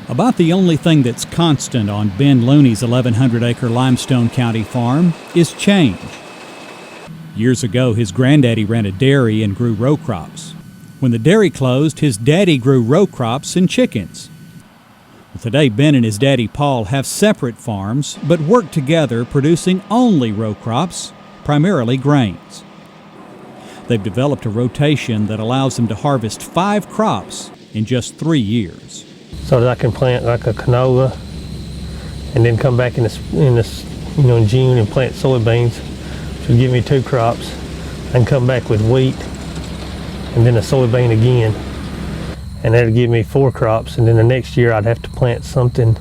About the only thing that's constant on Ben Looney's 1,100-acre Limestone County farm is change. Years ago, his granddaddy ran a dairy and grew row crops. When the dairy closed, his daddy grew row crops and chickens. Well, today, Ben and his daddy Paul have separate farms, but work together producing only row crops, primarily grains. They've developed a rotation that allows them to harvest 5 crops in just 3 years. So that I can plant like a canola and then come back in June and plant soybeans, which would give me 2 crops. I can come back with wheat and then a soybean again, and that'd give me 4 crops. And then the next year I'd have to plant something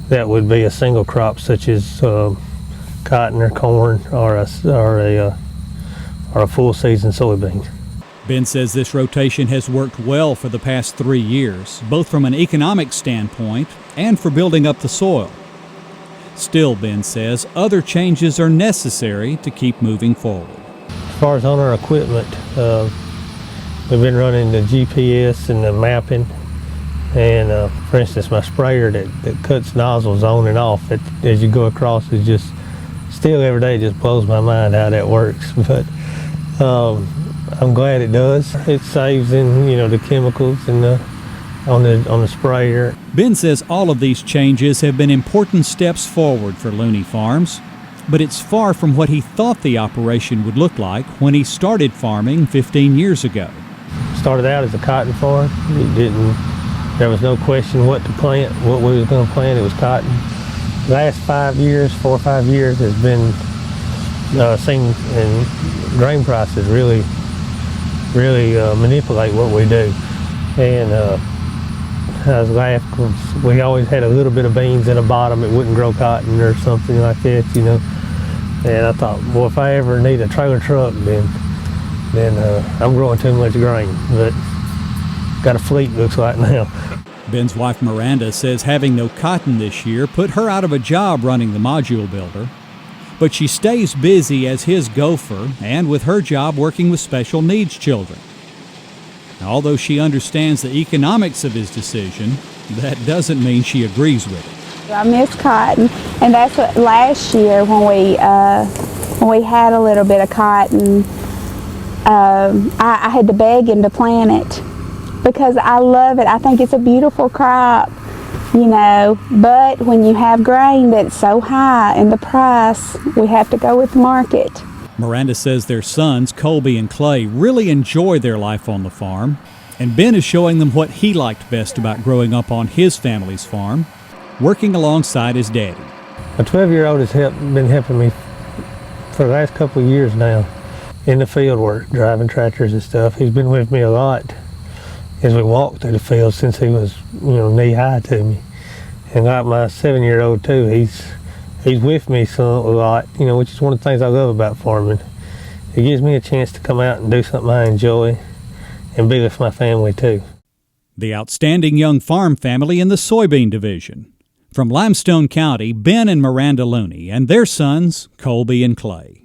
that would be a single crop, such as cotton or corn or a full season soybean. Ben says this rotation has worked well for the past 3 years, both from an economic standpoint and for building up the soil. Still, Ben says, other changes are necessary to keep moving forward. As far as on our equipment, we've been running the GPS and the mapping, and for instance, my sprayer that cuts nozzles on and off as you go across is just, still every day just blows my mind how that works. But I'm glad it does. It saves in the chemicals and on the sprayer. Ben says all of these changes have been important steps forward for Looney Farms, but it's far from what he thought the operation would look like when he started farming 15 years ago. Started out as a cotton farm. There was no question what to plant, what we was going to plant. It was cotton. The last 4 or 5 years has been seen, and grain prices really manipulate what we do. And I was laughing because we always had a little bit of beans in the bottom. It wouldn't grow cotton or something like that, And I thought, well, if I ever need a trailer truck, then I'm growing too much grain. But got a fleet, looks like now. Ben's wife Miranda says having no cotton this year put her out of a job running the module builder. But she stays busy as his gopher and with her job working with special needs children. Now, although she understands the economics of his decision, that doesn't mean she agrees with it. I miss cotton, and that's what last year when we had a little bit of cotton, I had to beg him to plant it because I love it. I think it's a beautiful crop. But when you have grain that's so high in the price, we have to go with the market. Miranda says their sons, Colby and Clay, really enjoy their life on the farm, and Ben is showing them what he liked best about growing up on his family's farm, working alongside his daddy. A 12-year-old has been helping me for the last couple of years now in the field work, driving tractors and stuff. He's been with me a lot as we walked through the field since he was, knee-high to me. And like my 7-year-old too, he's with me a lot, which is one of the things I love about farming. It gives me a chance to come out and do something I enjoy and be with my family too. The outstanding young farm family in the soybean division. From Limestone County, Ben and Miranda Looney and their sons, Colby and Clay.